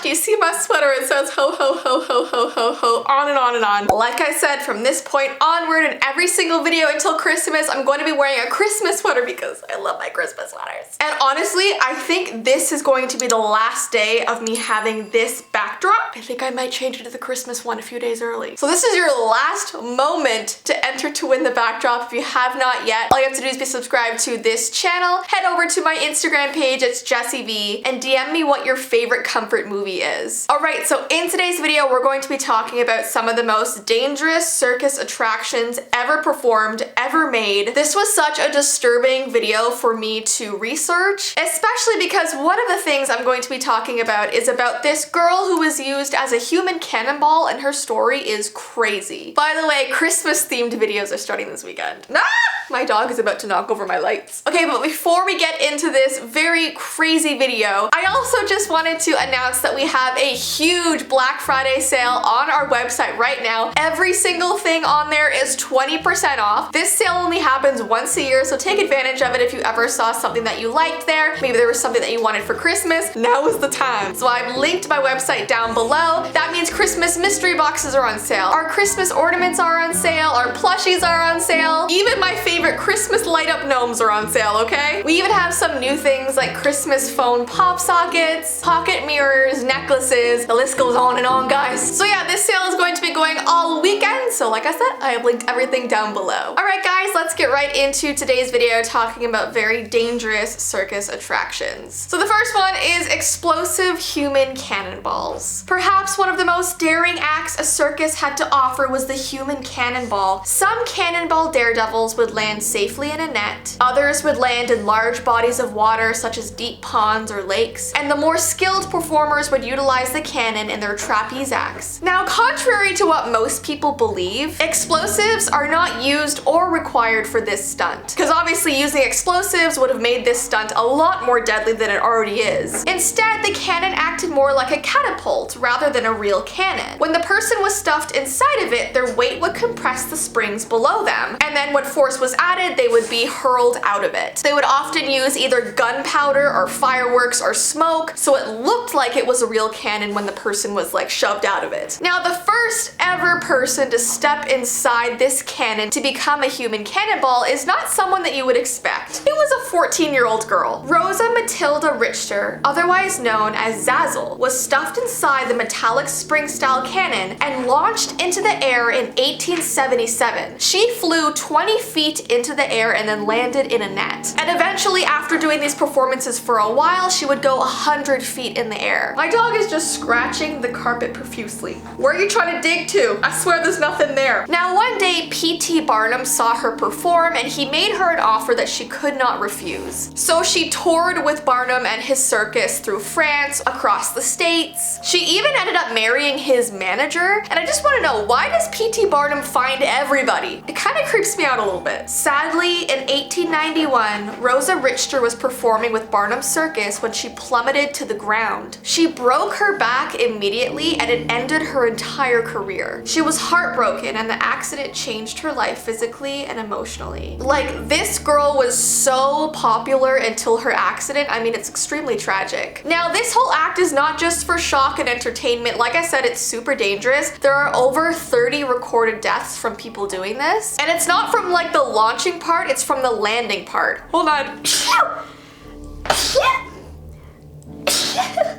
you see my sweater? It says ho, ho, ho, ho, ho, ho, ho, on and on and on. Like I said, from this point onward in every single video until Christmas, I'm going to be wearing a Christmas sweater because I love my Christmas sweaters. And honestly, I think this is going to be the last day of me having this backdrop. I think I might change it to the Christmas one a few days early. So this is your last moment to enter to win the backdrop. If you have not yet, all you have to do is be subscribed to this channel. Head over to my Instagram page, it's Jessie V, and DM me what your favorite comfort movie is. All right, so in today's video, we're going to be talking about some of the most dangerous circus attractions ever performed, ever made. This was such a disturbing video for me to research, especially because one of the things I'm going to be talking about is about this girl who was used as a human cannonball, and her story is crazy. By the way, Christmas themed videos are starting this weekend. Ah! My dog is about to knock over my lights. Okay, but before we get into this very crazy video, I also just wanted to announce that we have a huge Black Friday sale on our website right now. Every single thing on there is 20% off. This sale only happens once a year, so take advantage of it if you ever saw something that you liked there. Maybe there was something that you wanted for Christmas. Now is the time. So I've linked my website down below. That means Christmas mystery boxes are on sale. Our Christmas ornaments are on sale. Our plushies are on sale. Even my favorite Christmas light up gnomes are on sale, okay? We even have some new things like Christmas phone pop sockets, pocket mirrors, necklaces. The list goes on and on, guys. So yeah, this sale is going to be going all weekend. So like I said, I have linked everything down below. All right, guys, let's get right into today's video talking about very dangerous circus attractions. So the first one is explosive human cannonballs. Perhaps one of the most daring acts a circus had to offer was the human cannonball. Some cannonball daredevils would land safely in a net. Others would land in large bodies of water such as deep ponds or lakes. And the more skilled performers would utilize the cannon in their trapeze acts. Now, contrary to what most people believe, explosives are not used or required for this stunt. Because obviously using explosives would have made this stunt a lot more deadly than it already is. Instead, the cannon acted more like a catapult rather than a real cannon. When the person was stuffed inside of it, their weight would compress the springs below them. And then when force was added, they would be hurled out of it. They would often use either gunpowder or fireworks or smoke, so it looked like it was a real cannon when the person was like shoved out of it. Now, the first ever person to step inside this cannon to become a human cannonball is not someone that you would expect. It was a 14-year-old girl. Rosa Matilda Richter, otherwise known as Zazzle, was stuffed inside the metallic spring-style cannon and launched into the air in 1877. She flew 20 feet into the air and then landed in a net. And eventually, after doing these performances for a while, she would go 100 feet in the air. My dog is just scratching the carpet profusely. Where are you trying to dig to? I swear there's nothing there. Now, one day, P.T. Barnum saw her perform and he made her an offer that she could not refuse. So she toured with Barnum and his circus through France, across the states. She even ended up marrying his manager. And I just want to know, why does P.T. Barnum find everybody? It kind of creeps me out a little bit. Sadly, in 1891, Rosa Richter was performing with Barnum Circus when she plummeted to the ground. She broke her back immediately and it ended her entire career. She was heartbroken and the accident changed her life physically and emotionally. Like, this girl was so popular until her accident. I mean, it's extremely tragic. Now, this whole act is not just for shock and entertainment. Like I said, it's super dangerous. There are over 30 recorded deaths from people doing this. And it's not from like the launching part, it's from the landing part. Hold on.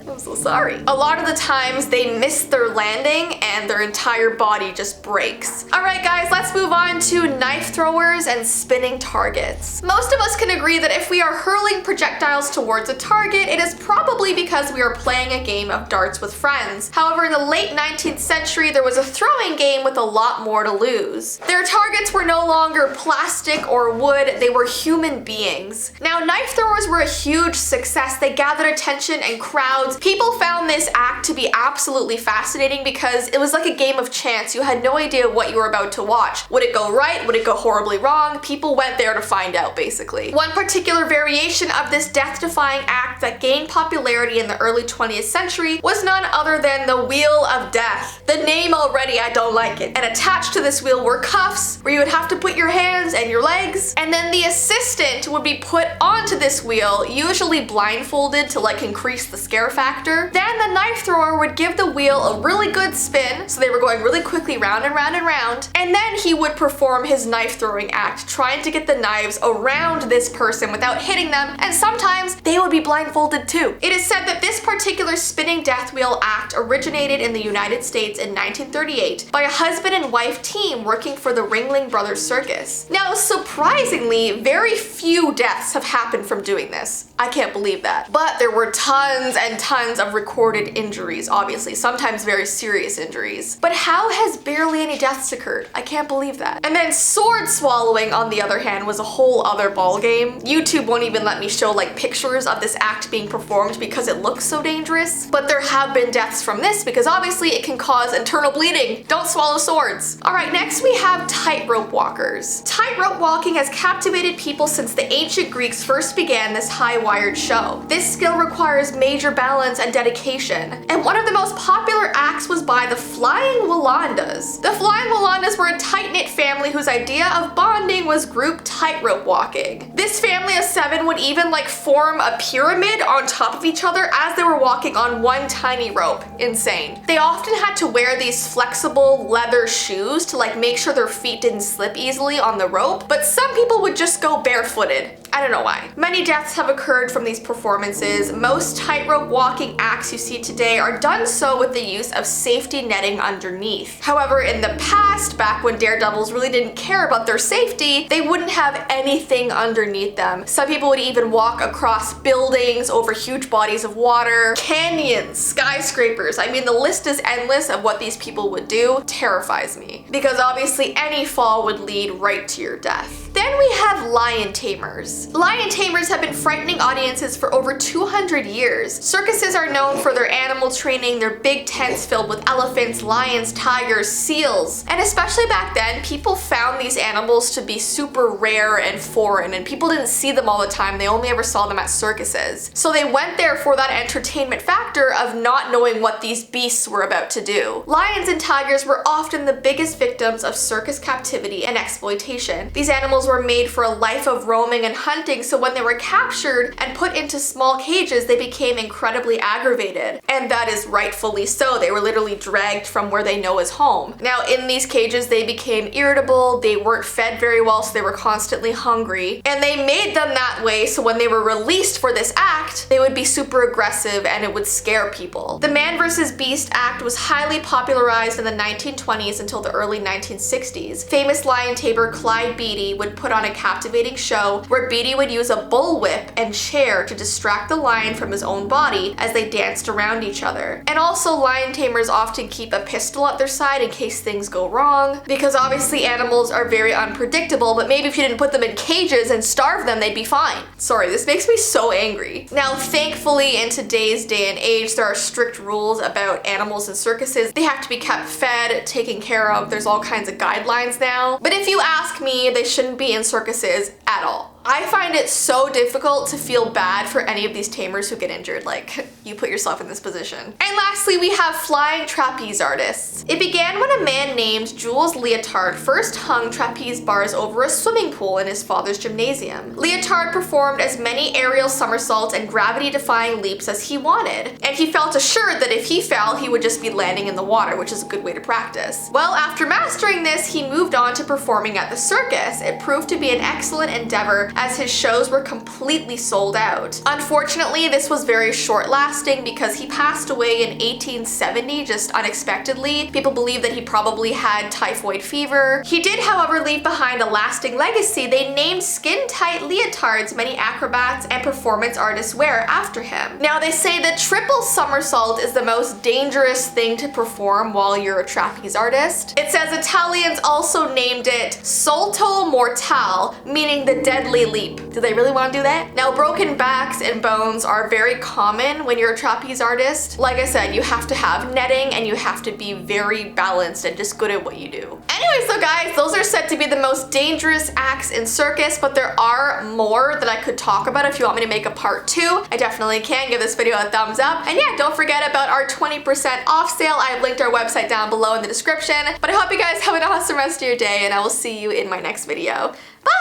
I'm so sorry. A lot of the times they miss their landing and their entire body just breaks. All right, guys, let's move on to knife throwers and spinning targets. Most of us can agree that if we are hurling projectiles towards a target, it is probably because we are playing a game of darts with friends. However, in the late 19th century, there was a throwing game with a lot more to lose. Their targets were no longer plastic or wood, they were human beings. Now, knife throwers were a huge success. They gathered attention and crowds. People found this act to be absolutely fascinating because it was like a game of chance. You had no idea what you were about to watch. Would it go right? Would it go horribly wrong? People went there to find out, basically. One particular variation of this death-defying act that gained popularity in the early 20th century was none other than the Wheel of Death. The name already, I don't like it. And attached to this wheel were cuffs where you would have to put your hands and your legs, and then the assistant would be put onto this wheel, usually blindfolded to like increase the the scare factor. Then the knife thrower would give the wheel a really good spin, so they were going really quickly round and round and round, and then he would perform his knife throwing act, trying to get the knives around this person without hitting them, and sometimes they would be blindfolded too. It is said that this particular spinning death wheel act originated in the United States in 1938 by a husband and wife team working for the Ringling Brothers Circus. Now, surprisingly, very few deaths have happened from doing this. I can't believe that. But there were tons and tons of recorded injuries, obviously, sometimes very serious injuries. But how has barely any deaths occurred? I can't believe that. And then sword swallowing, on the other hand, was a whole other ballgame. YouTube won't even let me show like pictures of this act being performed because it looks so dangerous. But there have been deaths from this because obviously it can cause internal bleeding. Don't swallow swords. All right, next we have tightrope walkers. Tightrope walking has captivated people since the ancient Greeks first began this high-wired show. This skill requires major balance and dedication, and one of the most popular acts was by the Flying Wallandas. The Flying Wallandas were a tight-knit family whose idea of bonding was group tightrope walking. This family of 7 would even like form a pyramid on top of each other as they were walking on one tiny rope. Insane. They often had to wear these flexible leather shoes to like make sure their feet didn't slip easily on the rope, but some people would just go barefooted. I don't know why. Many deaths have occurred from these performances. Most tightrope walking acts you see today are done so with the use of safety netting underneath. However, in the past, back when daredevils really didn't care about their safety, they wouldn't have anything underneath them. Some people would even walk across buildings, over huge bodies of water, canyons, skyscrapers. I mean, the list is endless of what these people would do. Terrifies me. Because obviously any fall would lead right to your death. Then we have lion tamers. Lion tamers have been frightening audiences for over 200 years. Circuses are known for their animal training, their big tents filled with elephants, lions, tigers, seals. And especially back then, people found these animals to be super rare and foreign, and people didn't see them all the time. They only ever saw them at circuses. So they went there for that entertainment factor of not knowing what these beasts were about to do. Lions and tigers were often the biggest victims of circus captivity and exploitation. These animals were made for a life of roaming and hunting, so when they were captured and put into small cages, they became incredibly aggravated. And that is rightfully so. They were literally dragged from where they know is home. Now, in these cages, they became irritable, they weren't fed very well, so they were constantly hungry. And they made them that way so when they were released for this act, they would be super aggressive and it would scare people. The Man vs. Beast act was highly popularized in the 1920s until the early 1960s. Famous lion tamer Clyde Beatty would put on a captivating show where Beatty would use a bullwhip and chair to distract the lion from his own body as they danced around each other. And also, lion tamers often keep a pistol at their side in case things go wrong, because obviously animals are very unpredictable, but maybe if you didn't put them in cages and starve them, they'd be fine. Sorry, this makes me so angry. Now, thankfully, in today's day and age, there are strict rules about animals in circuses. They have to be kept fed, taken care of. There's all kinds of guidelines now. But if you ask me, they shouldn't be in circuses at all. I find it so difficult to feel bad for any of these tamers who get injured. Like, you put yourself in this position. And lastly, we have flying trapeze artists. It began when a man named Jules Leotard first hung trapeze bars over a swimming pool in his father's gymnasium. Leotard performed as many aerial somersaults and gravity-defying leaps as he wanted, and he felt assured that if he fell, he would just be landing in the water, which is a good way to practice. Well, after mastering this, he moved on to performing at the circus. It proved to be an excellent endeavor as his shows were completely sold out. Unfortunately, this was very short-lasting because he passed away in 1870 just unexpectedly. People believe that he probably had typhoid fever. He did, however, leave behind a lasting legacy. They named skin-tight leotards many acrobats and performance artists wear after him. Now, they say the triple somersault is the most dangerous thing to perform while you're a trapeze artist. It says Italians also named it salto mortale, meaning the deadly leap. Do they really want to do that? Now, broken backs and bones are very common when you're a trapeze artist. Like I said, you have to have netting and you have to be very balanced and just good at what you do. Anyway, so guys, those are said to be the most dangerous acts in circus, but there are more that I could talk about. If you want me to make a part 2, I definitely can. Give this video a thumbs up. And yeah, don't forget about our 20% off sale. I've linked our website down below in the description. But I hope you guys have an awesome rest of your day, and I will see you in my next video. Bye!